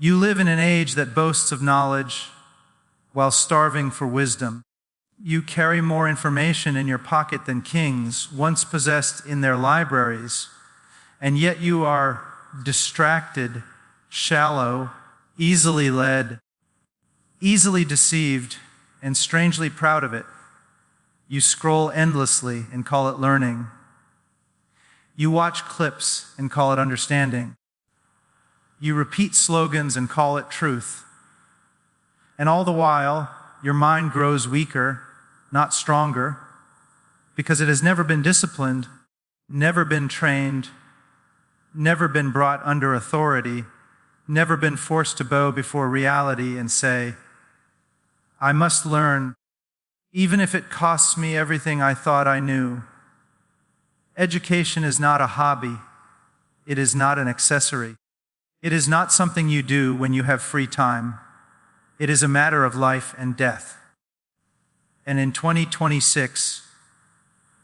You live in an age that boasts of knowledge while starving for wisdom. You carry more information in your pocket than kings once possessed in their libraries, and yet you are distracted, shallow, easily led, easily deceived, and strangely proud of it. You scroll endlessly and call it learning. You watch clips and call it understanding. You repeat slogans and call it truth. And all the while, your mind grows weaker, not stronger, because it has never been disciplined, never been trained, never been brought under authority, never been forced to bow before reality and say, I must learn, even if it costs me everything I thought I knew. Education is not a hobby. It is not an accessory. It is not something you do when you have free time. It is a matter of life and death. And in 2026,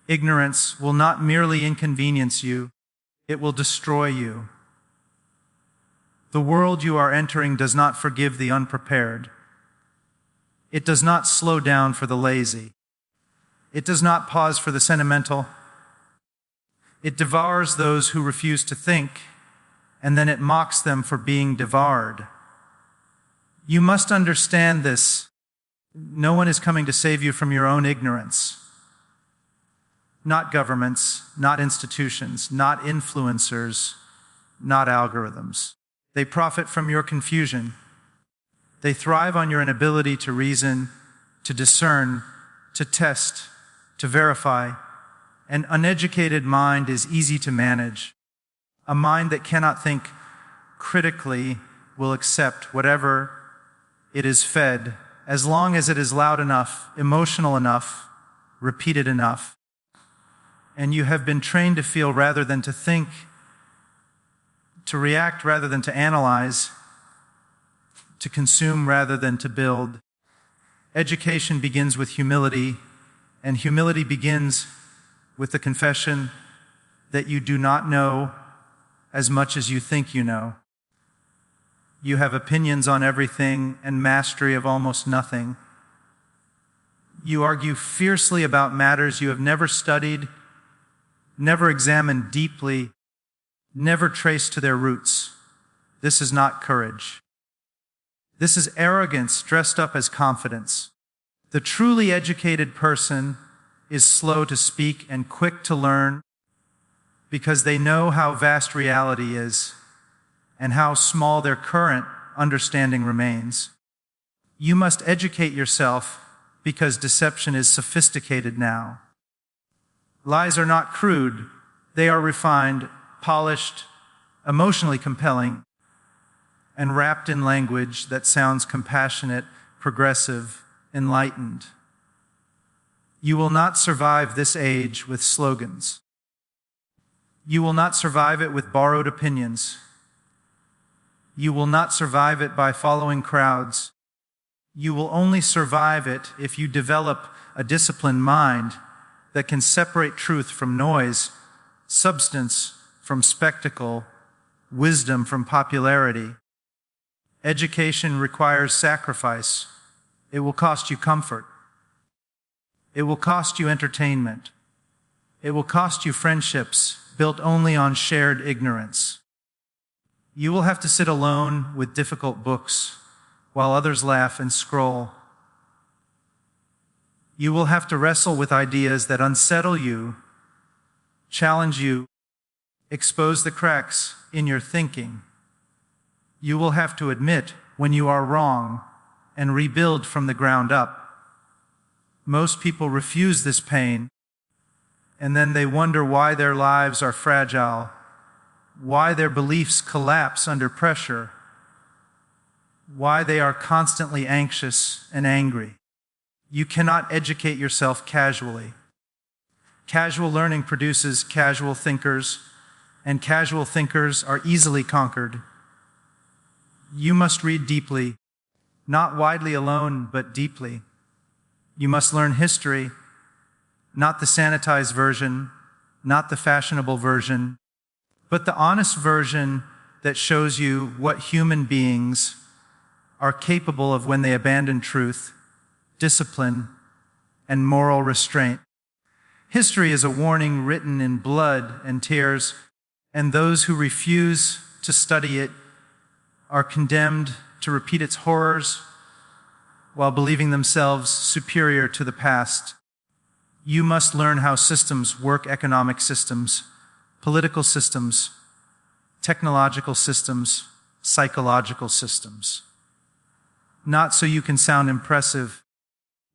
ignorance will not merely inconvenience you, it will destroy you. The world you are entering does not forgive the unprepared. It does not slow down for the lazy. It does not pause for the sentimental. It devours those who refuse to think, and then it mocks them for being devoured. You must understand this. No one is coming to save you from your own ignorance. Not governments, not institutions, not influencers, not algorithms. They profit from your confusion. They thrive on your inability to reason, to discern, to test, to verify. An uneducated mind is easy to manage. A mind that cannot think critically will accept whatever it is fed, as long as it is loud enough, emotional enough, repeated enough. And you have been trained to feel rather than to think, to react rather than to analyze, to consume rather than to build. Education begins with humility, and humility begins with the confession that you do not know as much as you think you know. You have opinions on everything and mastery of almost nothing. You argue fiercely about matters you have never studied, never examined deeply, never traced to their roots. This is not courage. This is arrogance dressed up as confidence. The truly educated person is slow to speak and quick to learn because they know how vast reality is and how small their current understanding remains. You must educate yourself because deception is sophisticated now. Lies are not crude. They are refined, polished, emotionally compelling, and wrapped in language that sounds compassionate, progressive, enlightened. You will not survive this age with slogans. You will not survive it with borrowed opinions. You will not survive it by following crowds. You will only survive it if you develop a disciplined mind that can separate truth from noise, substance from spectacle, wisdom from popularity. Education requires sacrifice. It will cost you comfort. It will cost you entertainment. It will cost you friendships built only on shared ignorance. You will have to sit alone with difficult books while others laugh and scroll. You will have to wrestle with ideas that unsettle you, challenge you, expose the cracks in your thinking. You will have to admit when you are wrong and rebuild from the ground up. Most people refuse this pain, and then they wonder why their lives are fragile, why their beliefs collapse under pressure, why they are constantly anxious and angry. You cannot educate yourself casually. Casual learning produces casual thinkers, and casual thinkers are easily conquered. You must read deeply, not widely alone, but deeply. You must learn history, not the sanitized version, not the fashionable version, but the honest version that shows you what human beings are capable of when they abandon truth, discipline, and moral restraint. History is a warning written in blood and tears, and those who refuse to study it are condemned to repeat its horrors while believing themselves superior to the past. You must learn how systems work: economic systems, political systems, technological systems, psychological systems. Not so you can sound impressive,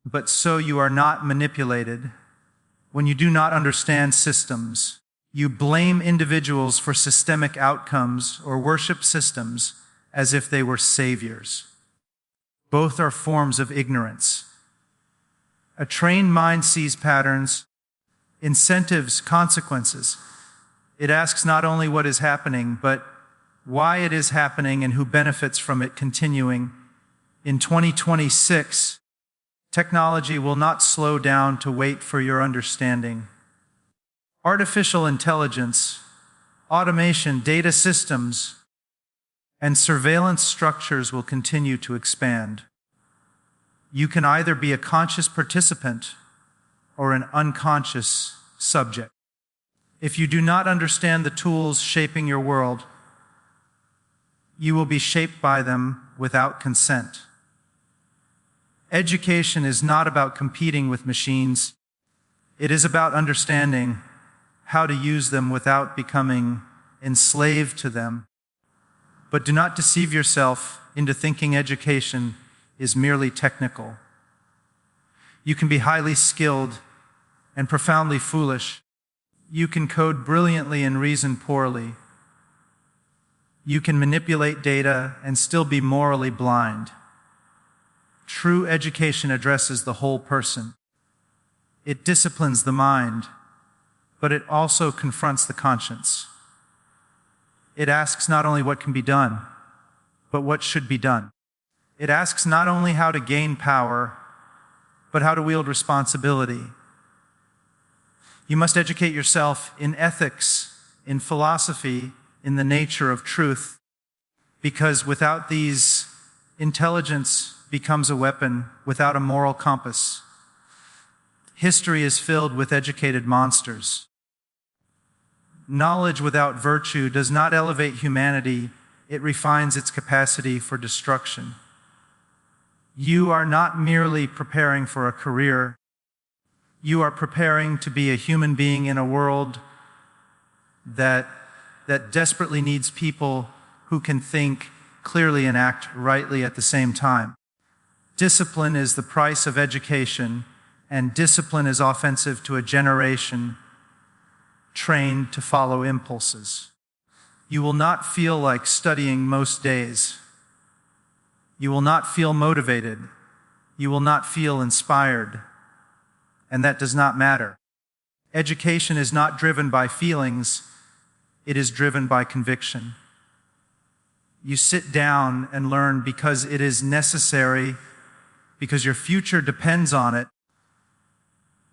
but so you are not manipulated. When you do not understand systems, you blame individuals for systemic outcomes or worship systems as if they were saviors. Both are forms of ignorance. A trained mind sees patterns, incentives, consequences. It asks not only what is happening, but why it is happening and who benefits from it continuing. In 2026, technology will not slow down to wait for your understanding. Artificial intelligence, automation, data systems, and surveillance structures will continue to expand. You can either be a conscious participant or an unconscious subject. If you do not understand the tools shaping your world, you will be shaped by them without consent. Education is not about competing with machines. It is about understanding how to use them without becoming enslaved to them. But do not deceive yourself into thinking education is merely technical. You can be highly skilled and profoundly foolish. You can code brilliantly and reason poorly. You can manipulate data and still be morally blind. True education addresses the whole person. It disciplines the mind, but it also confronts the conscience. It asks not only what can be done, but what should be done. It asks not only how to gain power, but how to wield responsibility. You must educate yourself in ethics, in philosophy, in the nature of truth, because without these, intelligence becomes a weapon without a moral compass. History is filled with educated monsters. Knowledge without virtue does not elevate humanity, it refines its capacity for destruction. You are not merely preparing for a career. You are preparing to be a human being in a world that desperately needs people who can think clearly and act rightly at the same time. Discipline is the price of education, and discipline is offensive to a generation trained to follow impulses. You will not feel like studying most days. You will not feel motivated. You will not feel inspired. And that does not matter. Education is not driven by feelings. It is driven by conviction. You sit down and learn because it is necessary, because your future depends on it,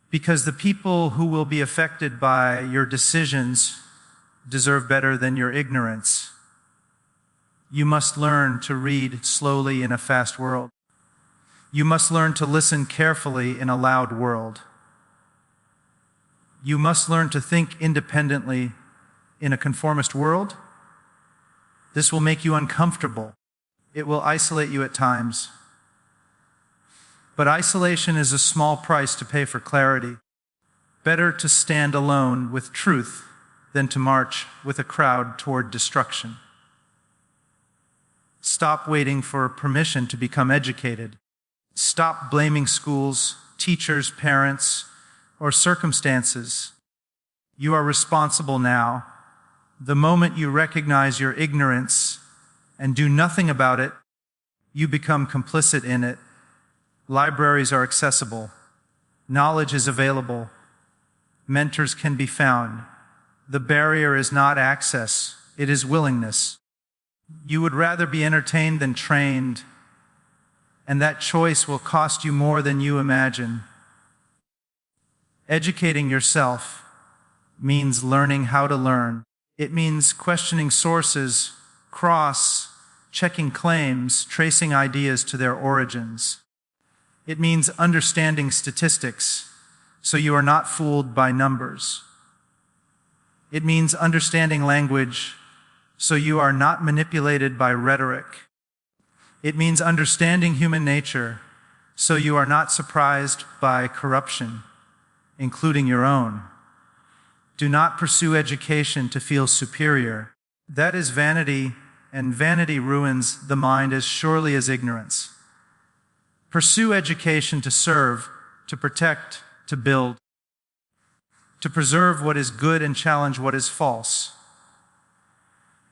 because the people who will be affected by your decisions deserve better than your ignorance. You must learn to read slowly in a fast world. You must learn to listen carefully in a loud world. You must learn to think independently in a conformist world. This will make you uncomfortable. It will isolate you at times. But isolation is a small price to pay for clarity. Better to stand alone with truth than to march with a crowd toward destruction. Stop waiting for permission to become educated. Stop blaming schools, teachers, parents, or circumstances. You are responsible now. The moment you recognize your ignorance and do nothing about it, you become complicit in it. Libraries are accessible. Knowledge is available. Mentors can be found. The barrier is not access, it is willingness. You would rather be entertained than trained, and that choice will cost you more than you imagine. Educating yourself means learning how to learn. It means questioning sources checking claims, tracing ideas to their origins. It means understanding statistics, so you are not fooled by numbers. It means understanding language, so you are not manipulated by rhetoric. It means understanding human nature, so you are not surprised by corruption, including your own. Do not pursue education to feel superior. That is vanity, and vanity ruins the mind as surely as ignorance. Pursue education to serve, to protect, to build, to preserve what is good and challenge what is false.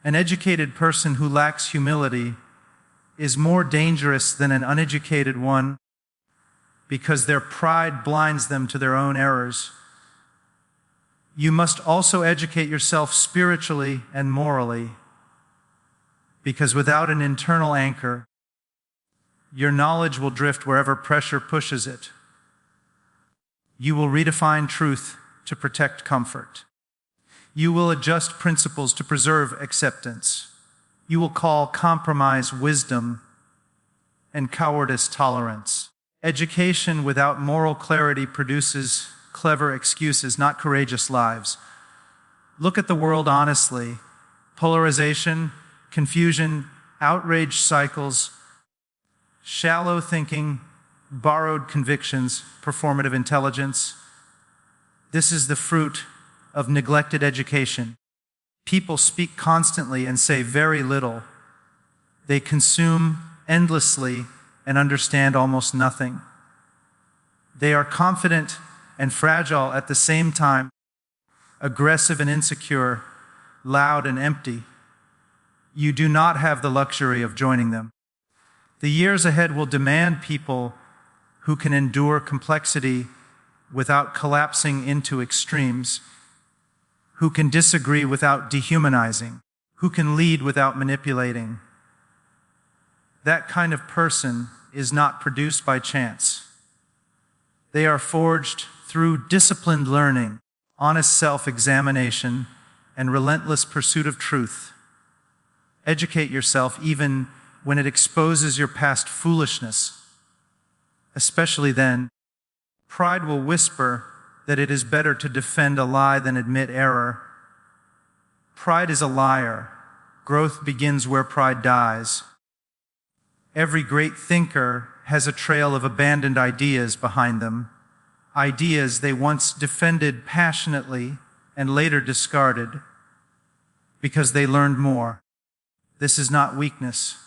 An educated person who lacks humility is more dangerous than an uneducated one because their pride blinds them to their own errors. You must also educate yourself spiritually and morally, because without an internal anchor, your knowledge will drift wherever pressure pushes it. You will redefine truth to protect comfort. You will adjust principles to preserve acceptance. You will call compromise wisdom and cowardice tolerance. Education without moral clarity produces clever excuses, not courageous lives. Look at the world honestly. Polarization, confusion, outrage cycles, shallow thinking, borrowed convictions, performative intelligence. This is the fruit of neglected education. People speak constantly and say very little. They consume endlessly and understand almost nothing. They are confident and fragile at the same time, aggressive and insecure, loud and empty. You do not have the luxury of joining them. The years ahead will demand people who can endure complexity without collapsing into extremes, who can disagree without dehumanizing, who can lead without manipulating. That kind of person is not produced by chance. They are forged through disciplined learning, honest self-examination, and relentless pursuit of truth. Educate yourself even when it exposes your past foolishness. Especially then, pride will whisper that it is better to defend a lie than admit error. Pride is a liar. Growth begins where pride dies. Every great thinker has a trail of abandoned ideas behind them, ideas they once defended passionately and later discarded because they learned more. This is not weakness.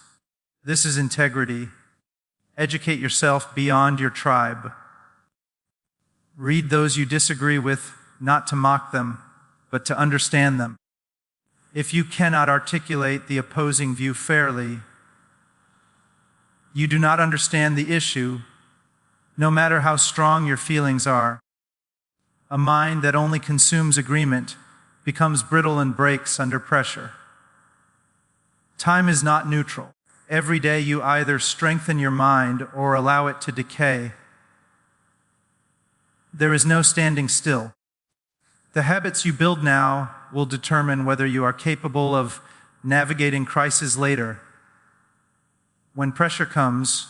This is integrity. Educate yourself beyond your tribe. Read those you disagree with, not to mock them, but to understand them. If you cannot articulate the opposing view fairly, you do not understand the issue, no matter how strong your feelings are. A mind that only consumes agreement becomes brittle and breaks under pressure. Time is not neutral. Every day you either strengthen your mind or allow it to decay. There is no standing still. The habits you build now will determine whether you are capable of navigating crisis later. When pressure comes,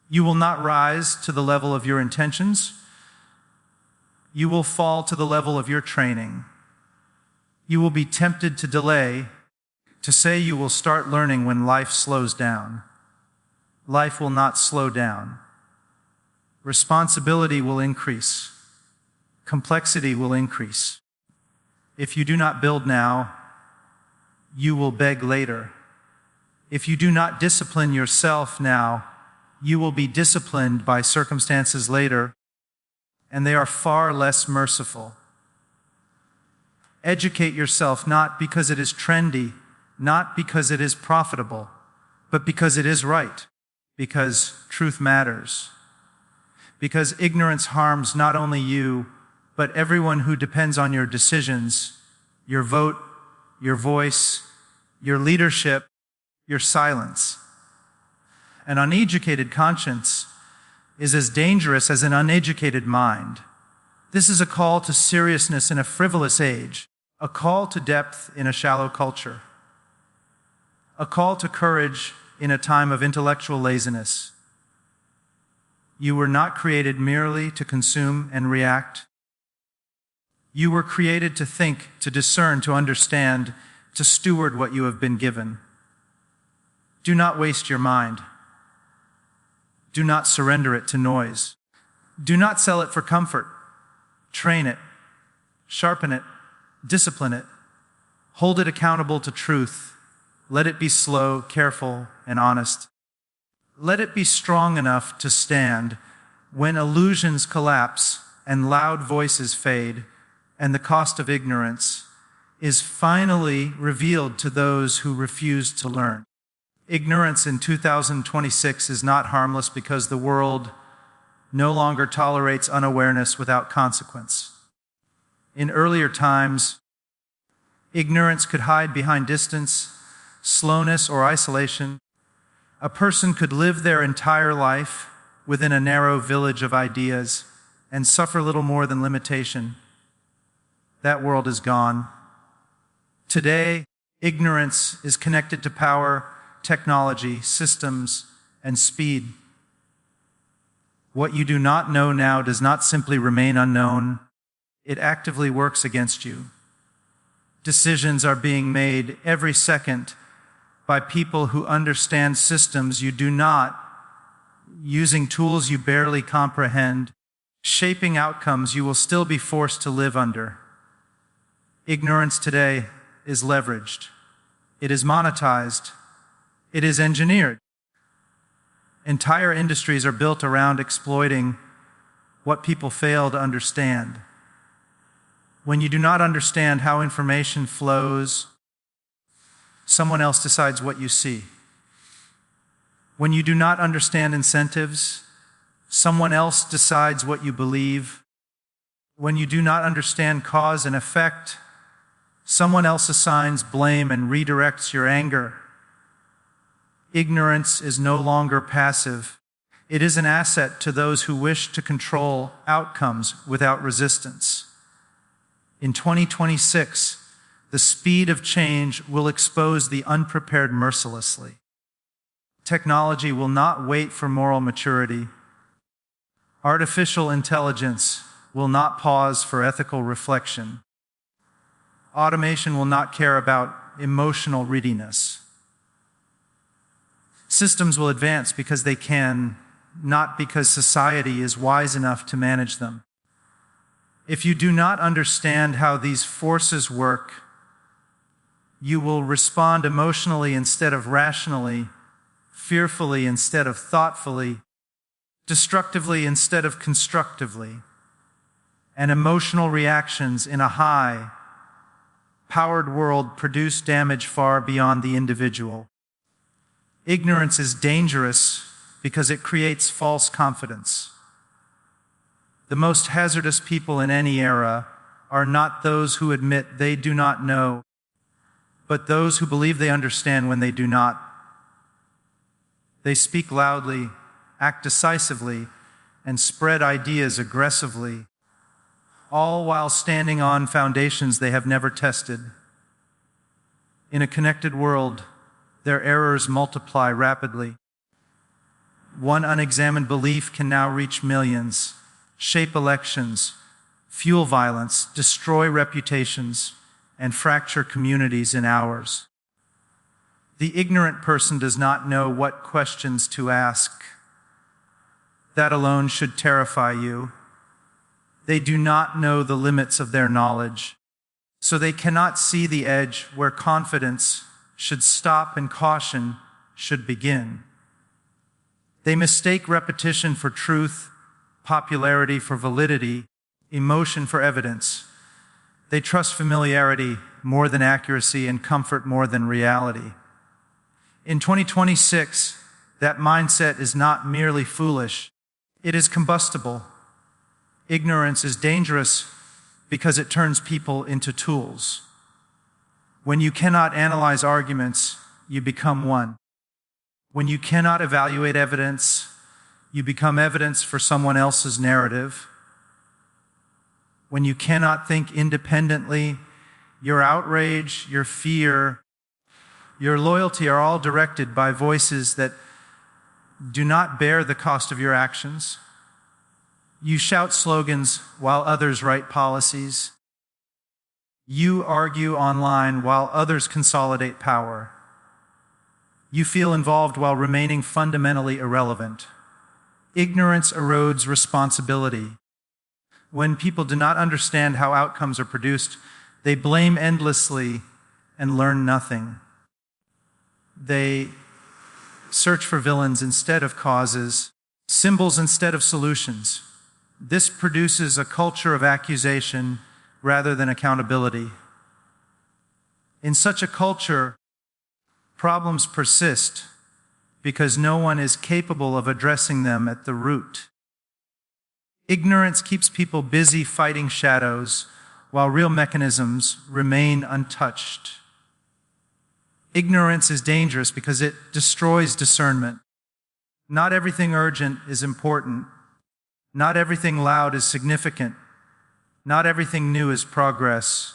you will not rise to the level of your intentions. You will fall to the level of your training. You will be tempted to delay, to say you will start learning when life slows down. Life will not slow down. Responsibility will increase. Complexity will increase. If you do not build now, you will beg later. If you do not discipline yourself now, you will be disciplined by circumstances later, and they are far less merciful. Educate yourself not because it is trendy, not because it is profitable, but because it is right, because truth matters, because ignorance harms not only you, but everyone who depends on your decisions, your vote, your voice, your leadership, your silence. An uneducated conscience is as dangerous as an uneducated mind. This is a call to seriousness in a frivolous age, a call to depth in a shallow culture. a call to courage in a time of intellectual laziness. You were not created merely to consume and react. You were created to think, to discern, to understand, to steward what you have been given. Do not waste your mind. Do not surrender it to noise. Do not sell it for comfort. Train it, sharpen it, discipline it. Hold it accountable to truth. Let it be slow, careful, and honest. Let it be strong enough to stand when illusions collapse and loud voices fade, and the cost of ignorance is finally revealed to those who refuse to learn. Ignorance in 2026 is not harmless because the world no longer tolerates unawareness without consequence. In earlier times, ignorance could hide behind distance, slowness, or isolation. A person could live their entire life within a narrow village of ideas and suffer little more than limitation. That world is gone. Today, ignorance is connected to power, technology, systems, and speed. What you do not know now does not simply remain unknown. It actively works against you. Decisions are being made every second by people who understand systems you do not, using tools you barely comprehend, shaping outcomes you will still be forced to live under. Ignorance today is leveraged. It is monetized. It is engineered. Entire industries are built around exploiting what people fail to understand. When you do not understand how information flows, someone else decides what you see. When you do not understand incentives, someone else decides what you believe. When you do not understand cause and effect, someone else assigns blame and redirects your anger. Ignorance is no longer passive. It is an asset to those who wish to control outcomes without resistance. In 2026, the speed of change will expose the unprepared mercilessly. Technology will not wait for moral maturity. Artificial intelligence will not pause for ethical reflection. Automation will not care about emotional readiness. Systems will advance because they can, not because society is wise enough to manage them. If you do not understand how these forces work, you will respond emotionally instead of rationally, fearfully instead of thoughtfully, destructively instead of constructively, and emotional reactions in a high, powered world produce damage far beyond the individual. Ignorance is dangerous because it creates false confidence. The most hazardous people in any era are not those who admit they do not know, but those who believe they understand when they do not. They speak loudly, act decisively, and spread ideas aggressively, all while standing on foundations they have never tested. In a connected world, their errors multiply rapidly. One unexamined belief can now reach millions, shape elections, fuel violence, destroy reputations, and fracture communities in hours. The ignorant person does not know what questions to ask. That alone should terrify you. They do not know the limits of their knowledge, so they cannot see the edge where confidence should stop and caution should begin. They mistake repetition for truth, popularity for validity, emotion for evidence. They trust familiarity more than accuracy and comfort more than reality. In 2026, that mindset is not merely foolish, it is combustible. Ignorance is dangerous because it turns people into tools. When you cannot analyze arguments, you become one. When you cannot evaluate evidence, you become evidence for someone else's narrative. When you cannot think independently, your outrage, your fear, your loyalty are all directed by voices that do not bear the cost of your actions. You shout slogans while others write policies. You argue online while others consolidate power. You feel involved while remaining fundamentally irrelevant. Ignorance erodes responsibility. When people do not understand how outcomes are produced, they blame endlessly and learn nothing. They search for villains instead of causes, symbols instead of solutions. This produces a culture of accusation rather than accountability. In such a culture, problems persist because no one is capable of addressing them at the root. Ignorance keeps people busy fighting shadows while real mechanisms remain untouched. Ignorance is dangerous because it destroys discernment. Not everything urgent is important. Not everything loud is significant. Not everything new is progress.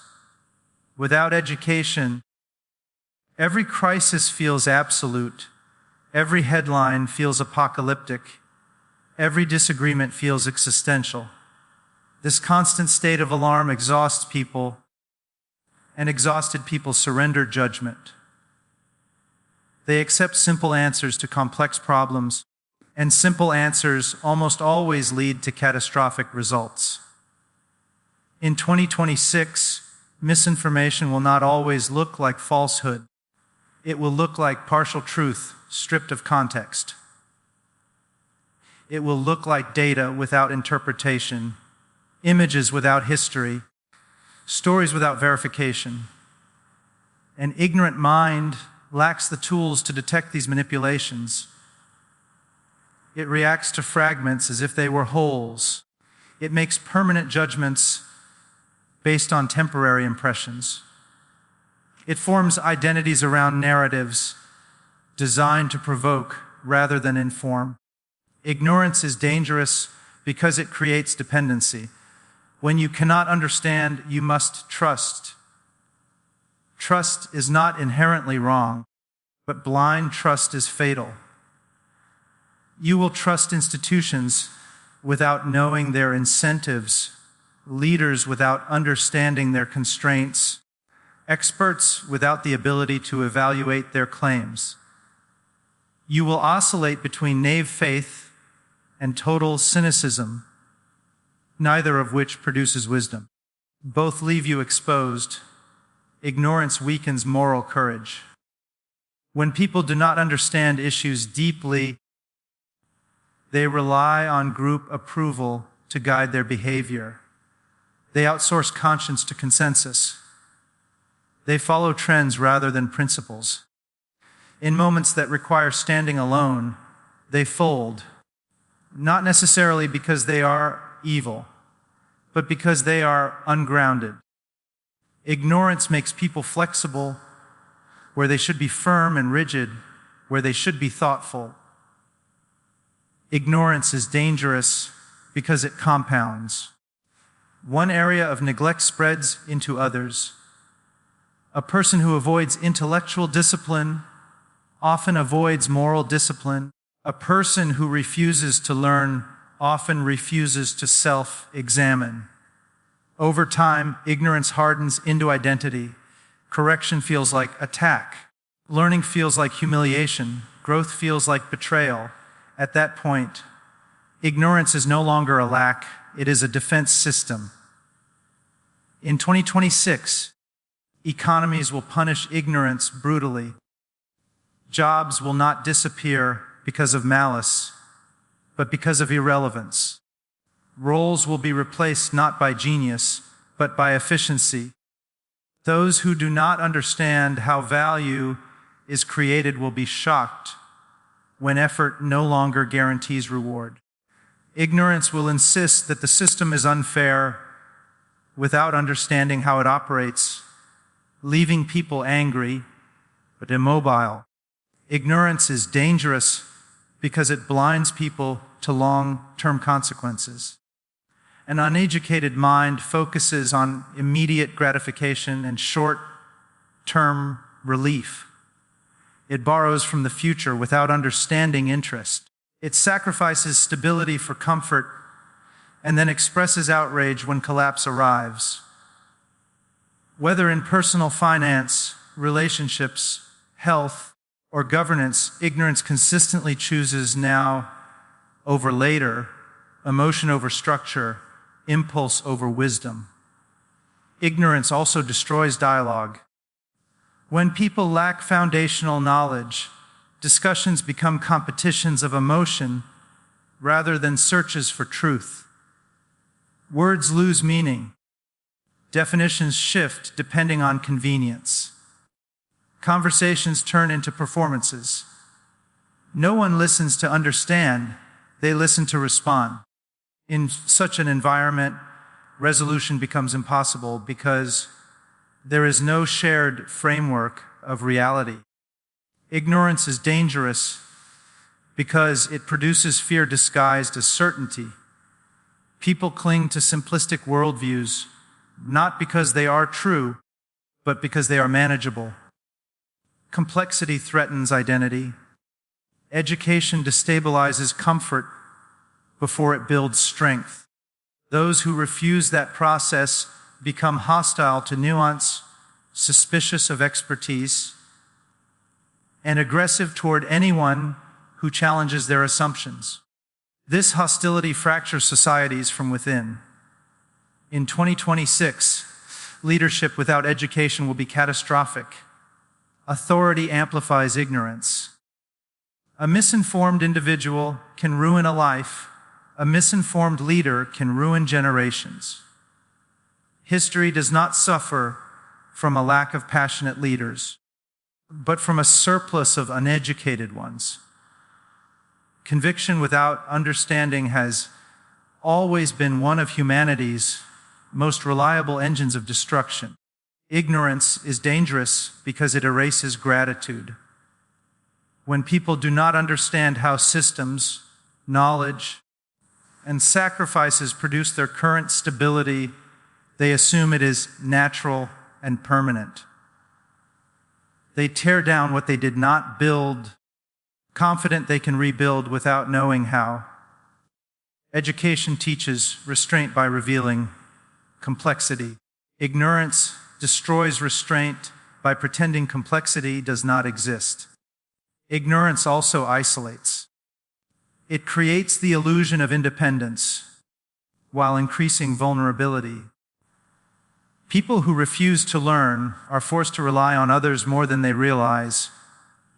Without education, every crisis feels absolute. Every headline feels apocalyptic. Every disagreement feels existential. This constant state of alarm exhausts people, and exhausted people surrender judgment. They accept simple answers to complex problems, and simple answers almost always lead to catastrophic results. In 2026, misinformation will not always look like falsehood. It will look like partial truth stripped of context. It will look like data without interpretation, images without history, stories without verification. An ignorant mind lacks the tools to detect these manipulations. It reacts to fragments as if they were wholes. It makes permanent judgments based on temporary impressions. It forms identities around narratives designed to provoke rather than inform. Ignorance is dangerous because it creates dependency. When you cannot understand, you must trust. Trust is not inherently wrong, but blind trust is fatal. You will trust institutions without knowing their incentives, leaders without understanding their constraints, experts without the ability to evaluate their claims. You will oscillate between naive faith and total cynicism, neither of which produces wisdom. Both leave you exposed. Ignorance weakens moral courage. When people do not understand issues deeply, they rely on group approval to guide their behavior. They outsource conscience to consensus. They follow trends rather than principles. In moments that require standing alone, they fold, not necessarily because they are evil, but because they are ungrounded. Ignorance makes people flexible where they should be firm, and rigid where they should be thoughtful. Ignorance is dangerous because it compounds. One area of neglect spreads into others. A person who avoids intellectual discipline often avoids moral discipline. A person who refuses to learn often refuses to self-examine. Over time, ignorance hardens into identity. Correction feels like attack. Learning feels like humiliation. Growth feels like betrayal. At that point, ignorance is no longer a lack, it is a defense system. In 2026, economies will punish ignorance brutally. Jobs will not disappear because of malice, but because of irrelevance. Roles will be replaced not by genius, but by efficiency. Those who do not understand how value is created will be shocked when effort no longer guarantees reward. Ignorance will insist that the system is unfair without understanding how it operates, leaving people angry but immobile. Ignorance is dangerous because it blinds people to long-term consequences. An uneducated mind focuses on immediate gratification and short-term relief. It borrows from the future without understanding interest. It sacrifices stability for comfort and then expresses outrage when collapse arrives. Whether in personal finance, relationships, health, or governance, ignorance consistently chooses now over later, emotion over structure, impulse over wisdom. Ignorance also destroys dialogue. When people lack foundational knowledge, discussions become competitions of emotion rather than searches for truth. Words lose meaning. Definitions shift depending on convenience. Conversations turn into performances. No one listens to understand, they listen to respond. In such an environment, resolution becomes impossible because there is no shared framework of reality. Ignorance is dangerous because it produces fear disguised as certainty. People cling to simplistic worldviews, not because they are true, but because they are manageable. Complexity threatens identity. Education destabilizes comfort before it builds strength. Those who refuse that process become hostile to nuance, suspicious of expertise, and aggressive toward anyone who challenges their assumptions. This hostility fractures societies from within. In 2026, leadership without education will be catastrophic. Authority amplifies ignorance. A misinformed individual can ruin a life. A misinformed leader can ruin generations. History does not suffer from a lack of passionate leaders, but from a surplus of uneducated ones. Conviction without understanding has always been one of humanity's most reliable engines of destruction. Ignorance is dangerous because it erases gratitude. When people do not understand how systems, knowledge, and sacrifices produce their current stability, they assume it is natural and permanent. They tear down what they did not build, confident they can rebuild without knowing how. Education teaches restraint by revealing complexity. Ignorance destroys restraint by pretending complexity does not exist. Ignorance also isolates. It creates the illusion of independence while increasing vulnerability. People who refuse to learn are forced to rely on others more than they realize,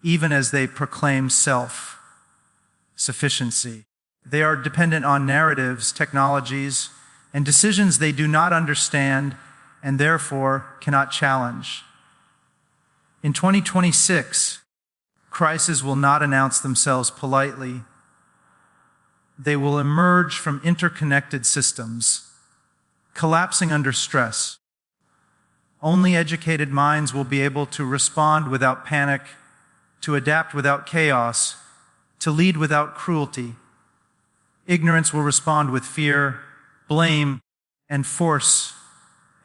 even as they proclaim self-sufficiency. They are dependent on narratives, technologies, and decisions they do not understand and therefore cannot challenge. In 2026, crises will not announce themselves politely. They will emerge from interconnected systems, collapsing under stress. Only educated minds will be able to respond without panic, to adapt without chaos, to lead without cruelty. Ignorance will respond with fear, blame, and force,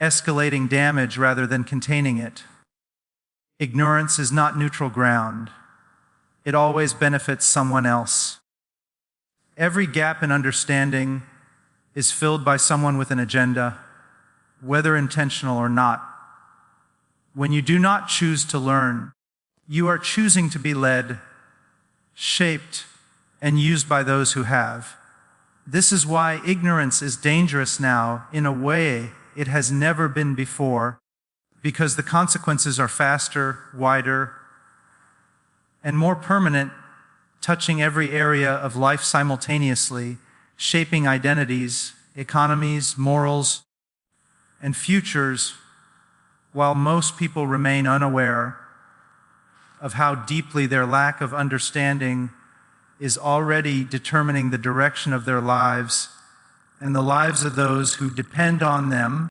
escalating damage rather than containing it. Ignorance is not neutral ground. It always benefits someone else. Every gap in understanding is filled by someone with an agenda, whether intentional or not. When you do not choose to learn, you are choosing to be led, shaped, and used by those who have. This is why ignorance is dangerous now in a way it has never been before, because the consequences are faster, wider, and more permanent, touching every area of life simultaneously, shaping identities, economies, morals, and futures, while most people remain unaware of how deeply their lack of understanding is already determining the direction of their lives and the lives of those who depend on them